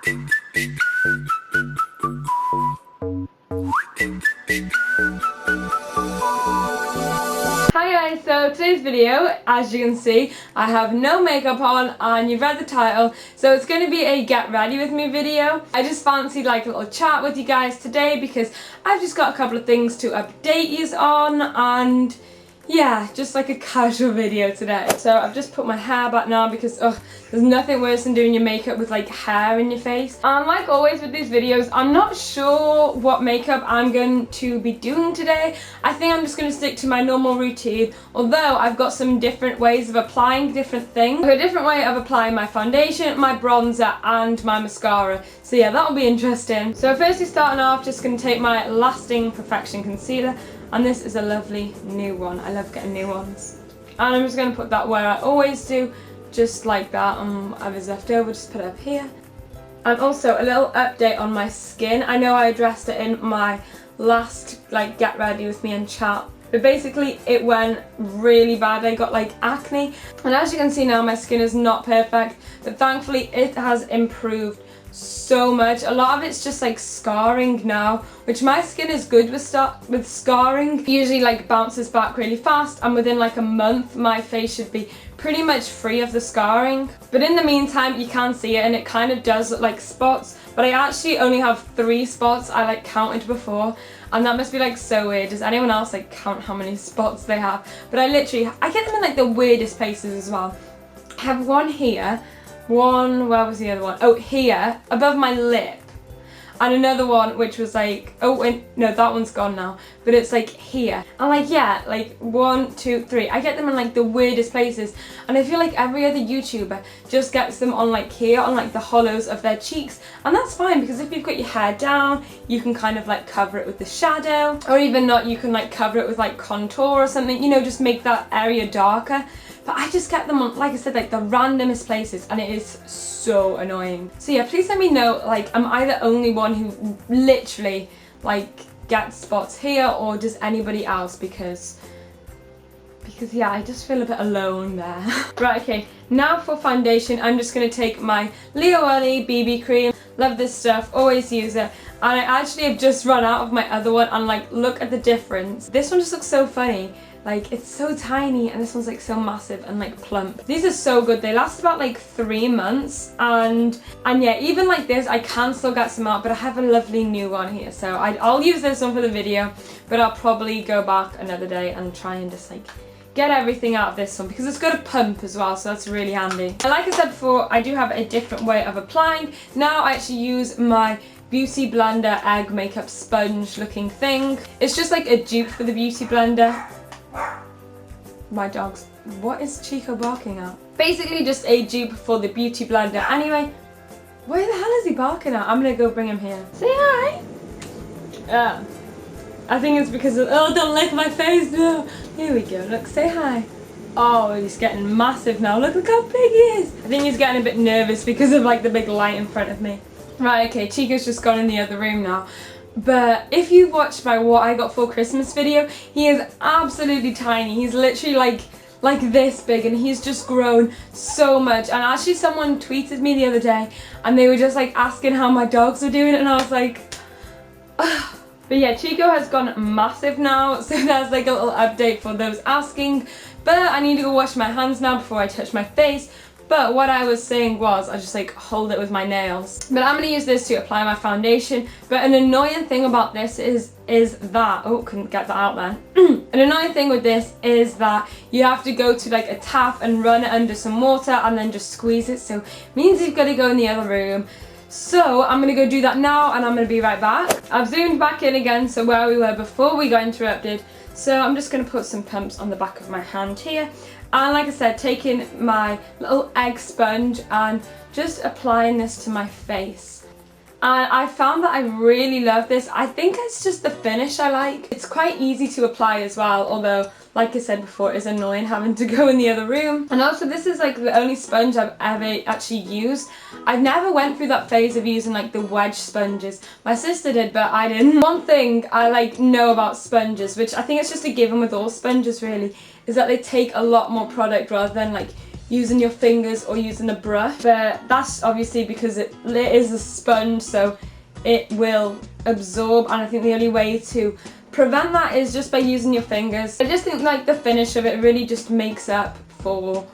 Hi guys, so today's video, as you can see, I have no makeup on and you've read the title, so it's going to be a get ready with me video. I just fancied like a little chat with you guys today because I've just got a couple of things to update you on, and yeah, just like a casual video today. So I've just put my hair back now because there's nothing worse than doing your makeup with like hair in your face. And like always with these videos, I'm not sure what makeup I'm going to be doing today. I think I'm just going to stick to my normal routine, although I've got some different ways of applying different things. A different way of applying my foundation, my bronzer and my mascara. So yeah, that'll be interesting. So firstly, starting off, just going to take my Lasting Perfection Concealer. And this is a lovely new one. I love getting new ones. And I'm just going to put that where I always do, just like that. Whatever's left over, just put it up here. And also a little update on my skin. I know I addressed it in my last like get ready with me and chat, but basically it went really bad. I got like acne, and as you can see now, my skin is not perfect, but thankfully it has improved so much. A lot of it's just like scarring now, which my skin is good with scarring. It usually like bounces back really fast, and within like a month my face should be pretty much free of the scarring. But in the meantime, you can see it and it kind of does look like spots, but I actually only have 3 spots. I like counted before, and that must be like so weird. Does anyone else like count how many spots they have? But I get them in like the weirdest places as well. I have one here, one, where was the other one? Oh, here, above my lip. And another one which was like, oh wait, no, that one's gone now, but it's like here. And like, yeah, like 1, 2, 3. I get them in like the weirdest places, and I feel like every other YouTuber just gets them on like here, on like the hollows of their cheeks. And that's fine, because if you've got your hair down, you can kind of like cover it with the shadow, or even not, you can like cover it with like contour or something, you know, just make that area darker. But I just get them on, like I said, like the randomest places, and it is so annoying. So yeah, please let me know, like, am I the only one who literally like gets spots here, or does anybody else? Because yeah, I just feel a bit alone there. Right, okay, now for foundation, I'm just going to take my Leo Early BB cream. Love this stuff, always use it. And I actually have just run out of my other one, and like, look at the difference. This one just looks so funny. Like, it's so tiny, and this one's like so massive and like plump. These are so good. They last about like 3 months, and yeah, even like this, I can still get some out, but I have a lovely new one here. So I'll use this one for the video, but I'll probably go back another day and try and just like get everything out of this one, because it's got a pump as well, so that's really handy. And like I said before, I do have a different way of applying. Now I actually use my Beauty Blender egg makeup sponge looking thing. It's just like a dupe for the Beauty Blender. My dogs. What is Chico barking at? Basically just a dupe for the Beauty Blender. Anyway, where the hell is he barking at? I'm gonna go bring him here. Say hi! I think it's because of, oh, don't lick my face, no. Here we go, look, say hi. Oh, he's getting massive now. Look how big he is. I think he's getting a bit nervous because of like the big light in front of me. Right, okay, Chico's just gone in the other room now. But if you watched my what I got for Christmas video, he is absolutely tiny. He's literally like this big, and he's just grown so much. And actually someone tweeted me the other day, and they were just like asking how my dogs were doing, and I was like, ugh. But yeah, Chico has gone massive now, so there's like a little update for those asking. But I need to go wash my hands now before I touch my face. But what I was saying was, I just like hold it with my nails. But I'm going to use this to apply my foundation. But an annoying thing about this is that, oh, couldn't get that out then. An annoying thing with this is that you have to go to like a tap and run it under some water and then just squeeze it. So it means you've got to go in the other room. So I'm going to go do that now, and I'm going to be right back. I've zoomed back in again, so where we were before we got interrupted. So I'm just going to put some pumps on the back of my hand here. And like I said, taking my little egg sponge and just applying this to my face. And I found that I really love this. I think it's just the finish I like. It's quite easy to apply as well, although, like I said before, it's annoying having to go in the other room. And also, this is like the only sponge I've ever actually used. I've never went through that phase of using like the wedge sponges. My sister did, but I didn't. One thing I like know about sponges, which I think it's just a given with all sponges really, is that they take a lot more product rather than like using your fingers or using a brush, but that's obviously because it is a sponge, so it will absorb, and I think the only way to prevent that is just by using your fingers. I just think like the finish of it really just makes up for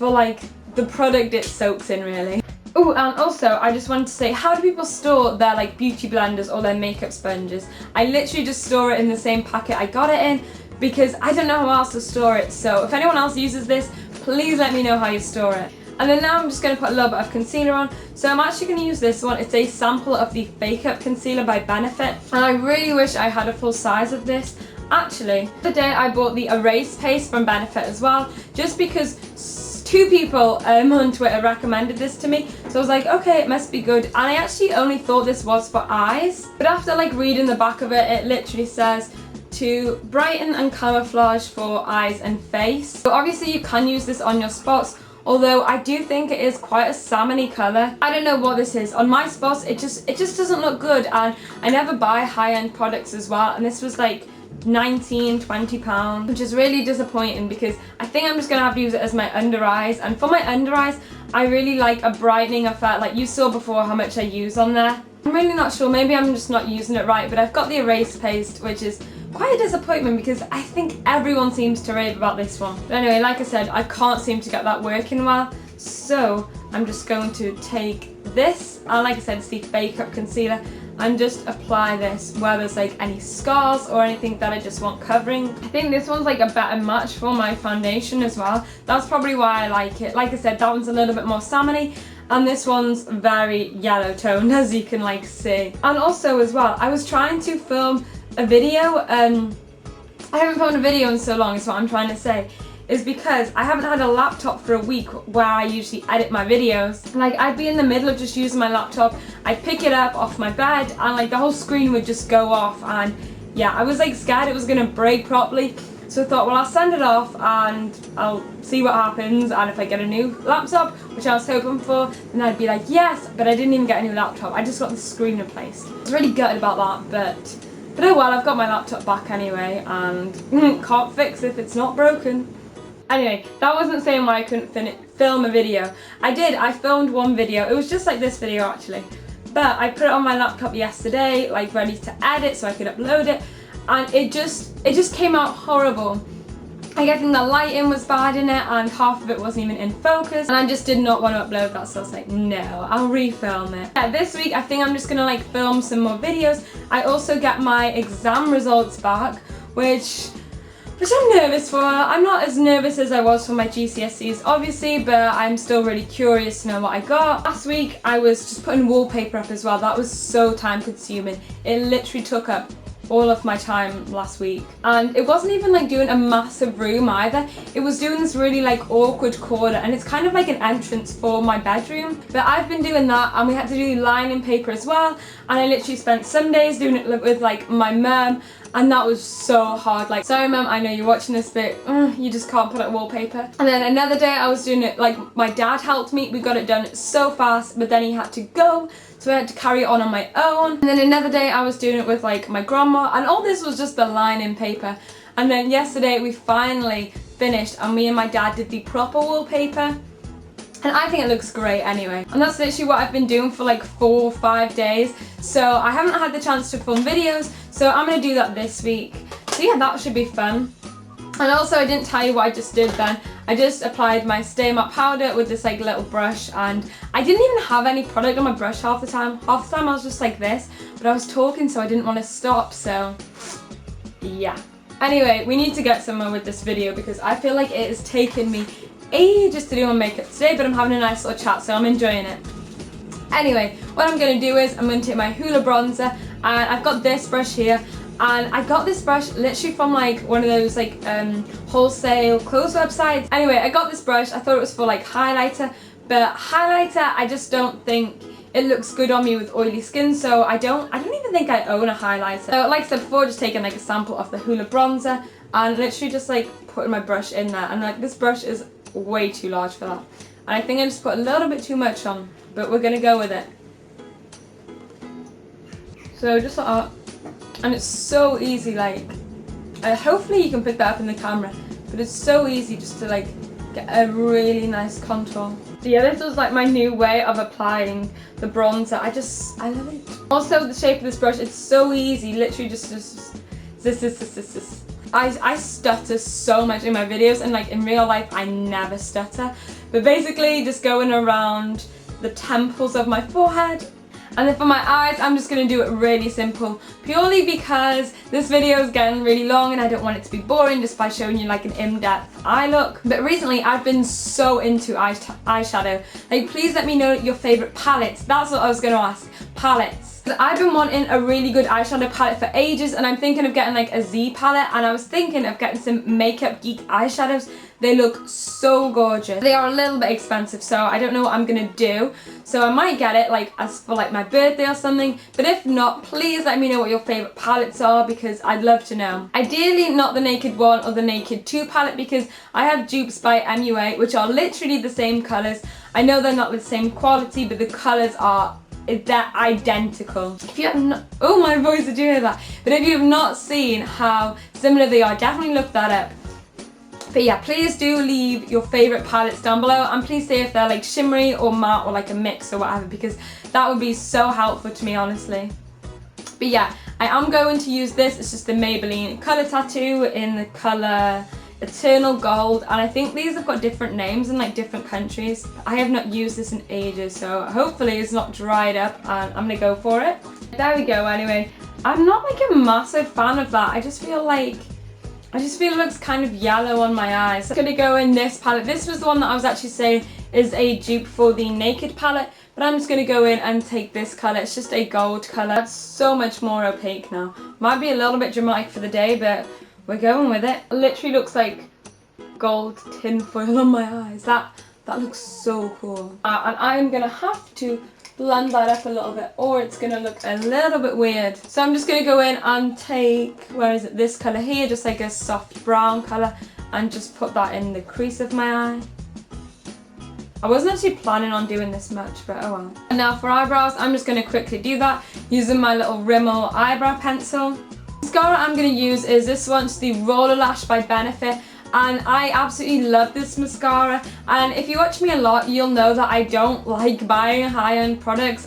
like the product it soaks in, really. Oh, and also I just wanted to say, how do people store their like beauty blenders or their makeup sponges? I literally just store it in the same packet I got it in because I don't know how else to store it. So if anyone else uses this, please let me know how you store it. And then now I'm just going to put a little bit of concealer on. So I'm actually going to use this one. It's a sample of the Fake Up Concealer by Benefit. And I really wish I had a full size of this. Actually, the day I bought the Erase Paste from Benefit as well, just because two people on Twitter recommended this to me. So I was like, okay, it must be good. And I actually only thought this was for eyes. But after like reading the back of it, it literally says to brighten and camouflage for eyes and face. So obviously you can use this on your spots, although I do think it is quite a salmony colour. I don't know what this is. On my spots, it just doesn't look good, and I never buy high-end products as well, and this was like £19–20, which is really disappointing because I think I'm just going to have to use it as my under eyes. And for my under eyes, I really like a brightening effect, like you saw before how much I use on there. I'm really not sure, maybe I'm just not using it right, but I've got the Erase Paste, which is quite a disappointment because I think everyone seems to rave about this one. But anyway, like I said, I can't seem to get that working well, so I'm just going to take this, and like I said, it's the Fake Up Concealer, and just apply this where there's like any scars or anything that I just want covering. I think this one's like a better match for my foundation as well. That's probably why I like it. Like I said, that one's a little bit more salmony, and this one's very yellow toned, as you can like see. And also as well, I was trying to film a video, I haven't filmed a video in so long, is what I'm trying to say, is because I haven't had a laptop for a week where I usually edit my videos. Like, I'd be in the middle of just using my laptop, I'd pick it up off my bed, and like the whole screen would just go off, and yeah, I was like scared it was gonna break properly. So I thought, well, I'll send it off and I'll see what happens, and if I get a new laptop, which I was hoping for, then I'd be like, yes, but I didn't even get a new laptop, I just got the screen replaced. I was really gutted about that, but oh well, I've got my laptop back anyway, and can't fix if it's not broken. Anyway, that wasn't saying why I couldn't film a video. I filmed one video, it was just like this video actually, but I put it on my laptop yesterday, like ready to edit so I could upload it, and it just came out horrible. Like, I think the lighting was bad in it, and half of it wasn't even in focus, and I just did not want to upload that, so I was like, no, I'll refilm it. Yeah, this week I think I'm just gonna like film some more videos. I also get my exam results back, which I'm nervous for. I'm not as nervous as I was for my GCSEs obviously, but I'm still really curious to know what I got. Last week I was just putting wallpaper up as well. That was so time consuming. It literally took up all of my time last week, and it wasn't even like doing a massive room either. It was doing this really like awkward corner, and it's kind of like an entrance for my bedroom, but I've been doing that, and we had to do lining paper as well, and I literally spent some days doing it with like my mum, and that was so hard. Like, sorry mum, I know you're watching this, but you just can't put up wallpaper. And then another day I was doing it, like my dad helped me, we got it done so fast, but then he had to go, so I had to carry it on my own. And then another day I was doing it with like my grandma, and all this was just the lining paper. And then yesterday we finally finished, and me and my dad did the proper wallpaper. And I think it looks great anyway. And that's literally what I've been doing for like 4 or 5 days. So I haven't had the chance to film videos, so I'm gonna do that this week. So yeah, that should be fun. And also, I didn't tell you what I just did then. I just applied my Stay Matte powder with this like little brush, and I didn't even have any product on my brush half the time. Half the time I was just like this, but I was talking so I didn't want to stop, so yeah. Anyway, we need to get somewhere with this video because I feel like it is taking me ages to do my makeup today, but I'm having a nice little chat, so I'm enjoying it. Anyway, what I'm going to do is I'm going to take my Hoola bronzer, and I've got this brush here, and I got this brush literally from like one of those like wholesale clothes websites. Anyway, I got this brush, I thought it was for like highlighter, but highlighter I just don't think it looks good on me with oily skin, so I don't even think I own a highlighter. So like I said before, just taking like a sample of the Hoola bronzer and literally just like putting my brush in there, and like this brush is way too large for that, and I think I just put a little bit too much on, but we're gonna go with it. So just like that, and it's so easy, like hopefully you can pick that up in the camera, but it's so easy just to like get a really nice contour. So yeah, this was like my new way of applying the bronzer. I love it. Also, the shape of this brush, it's so easy. Literally just this. I stutter so much in my videos, and like in real life I never stutter. But basically just going around the temples of my forehead. And then for my eyes, I'm just going to do it really simple, purely because this video is getting really long and I don't want it to be boring just by showing you like an in-depth eye look. But recently I've been so into eyeshadow. Like, please let me know your favourite palettes. That's what I was going to ask. Palettes. I've been wanting a really good eyeshadow palette for ages, and I'm thinking of getting like a Z palette, and I was thinking of getting some Makeup Geek eyeshadows. They look so gorgeous. They are a little bit expensive, so I don't know what I'm gonna do. So I might get it like as for like my birthday or something, but if not, please let me know what your favourite palettes are, because I'd love to know. Ideally not the Naked 1 or the Naked 2 palette, because I have dupes by MUA which are literally the same colours. I know they're not the same quality, but the colours are they're identical. If you have not, oh my voice, did you hear that? But if you have not seen how similar they are, definitely look that up. But yeah, please do leave your favourite palettes down below, and please say if they're like shimmery or matte or like a mix or whatever, because that would be so helpful to me, honestly. But yeah, I am going to use this. It's just the Maybelline Colour Tattoo in the colour Eternal Gold, and I think these have got different names in like different countries. I have not used this in ages, so hopefully it's not dried up, and I'm gonna go for it. There we go. Anyway, I'm not like a massive fan of that. I just feel it looks kind of yellow on my eyes. I'm gonna go in this palette. This was the one that I was actually saying is a dupe for the Naked palette, but I'm just gonna go in and take this colour. It's just a gold colour. It's so much more opaque now. Might be a little bit dramatic for the day, but we're going with it. It literally looks like gold tin foil on my eyes. That looks so cool. And I'm gonna have to blend that up a little bit, or it's gonna look a little bit weird. So I'm just gonna go in and take, where is it, this colour here, just like a soft brown colour, and just put that in the crease of my eye. I wasn't actually planning on doing this much, but oh well. And now for eyebrows, I'm just gonna quickly do that using my little Rimmel eyebrow pencil. Mascara I'm going to use is this one, it's the Roller Lash by Benefit, and I absolutely love this mascara. And if you watch me a lot, you'll know that I don't like buying high-end products.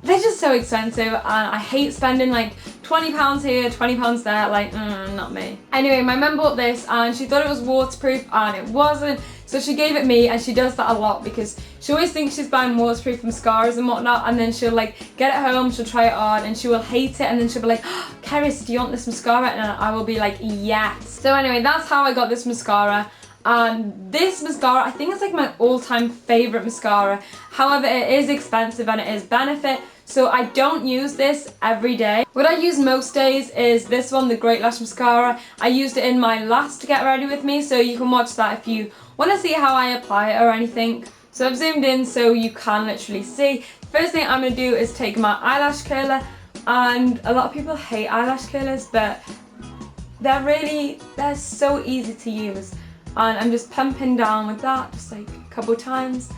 They're just so expensive, and I hate spending like £20 here, £20 there, like, not me. Anyway, my mum bought this and she thought it was waterproof, and it wasn't, so she gave it me, and she does that a lot because she always thinks she's buying waterproof mascaras and whatnot, and then she'll like get it home, she'll try it on, and she will hate it, and then she'll be like, oh, Cerys, do you want this mascara? And I will be like, yes. So anyway, that's how I got this mascara. And this mascara, I think it's like my all-time favourite mascara. However, it is expensive and it is Benefit, so I don't use this every day. What I use most days is this one, the Great Lash Mascara. I used it in my last Get Ready With Me, so you can watch that if you want to see how I apply it or anything. So I've zoomed in so you can literally see. First thing I'm going to do is take my eyelash curler, and a lot of people hate eyelash curlers, but they're so easy to use. And I'm just pumping down with that just like a couple times,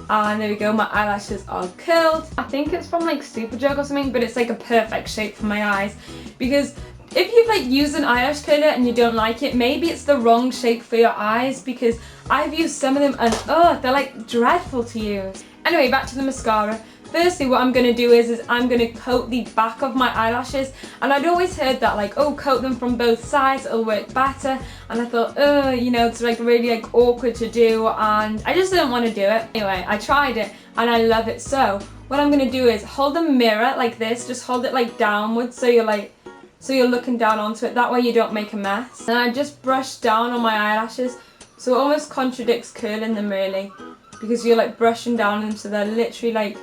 and there we go, my eyelashes are curled. I think it's from like Superdrug or something, but it's like a perfect shape for my eyes, because if you've like used an eyelash curler and you don't like it, maybe it's the wrong shape for your eyes, because I've used some of them and oh, they're like dreadful to use. Anyway, back to the mascara. Firstly, what I'm going to do is I'm going to coat the back of my eyelashes, and I'd always heard that like, oh, coat them from both sides, it'll work better, and I thought, oh, you know, it's like really like awkward to do, and I just didn't want to do it. Anyway, I tried it and I love it. So what I'm going to do is hold the mirror like this, just hold it like downwards, so you're looking down onto it, that way you don't make a mess. And I just brush down on my eyelashes, so it almost contradicts curling them really, because you're like brushing down them so they're literally like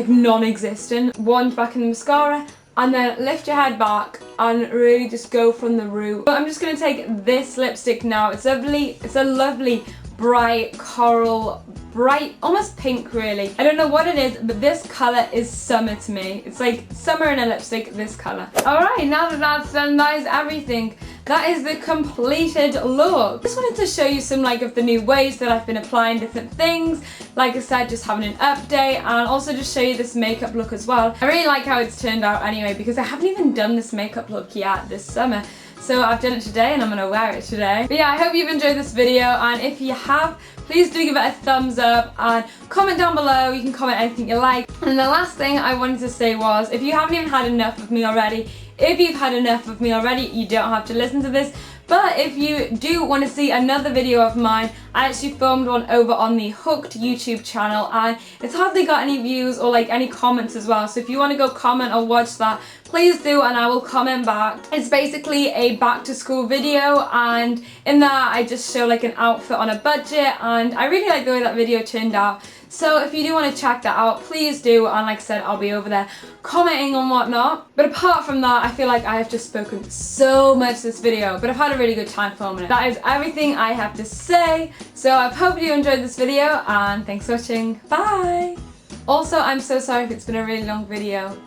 non-existent. Wand back in the mascara, and then lift your head back and really just go from the root. I'm just going to take this lipstick now. It's a lovely bright coral, bright, almost pink really. I don't know what it is, but this colour is summer to me. It's like summer in a lipstick, this colour. Alright, now that that's done, that is everything. That is the completed look. Just wanted to show you some like of the new ways that I've been applying different things. Like I said, just having an update, and also just show you this makeup look as well. I really like how it's turned out anyway, because I haven't even done this makeup look yet this summer. so I've done it today and I'm going to wear it today. But yeah, I hope you've enjoyed this video, and if you have, please do give it a thumbs up and comment down below. You can comment anything you like. And the last thing I wanted to say was, if you haven't even had enough of me already, if you've had enough of me already, you don't have to listen to this. But if you do want to see another video of mine, I actually filmed one over on the Hooked YouTube channel, and it's hardly got any views or like any comments as well. So if you want to go comment or watch that, please do, and I will comment back. It's basically a back to school video, and in that I just show like an outfit on a budget, and I really like the way that video turned out. So if you do want to check that out, please do, and like I said, I'll be over there commenting and whatnot. But apart from that, I feel like I have just spoken so much this video, but I've had a really good time filming it. That is everything I have to say. So I hope you enjoyed this video, and thanks for watching. Bye! Also, I'm so sorry if it's been a really long video,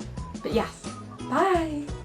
but yes, bye!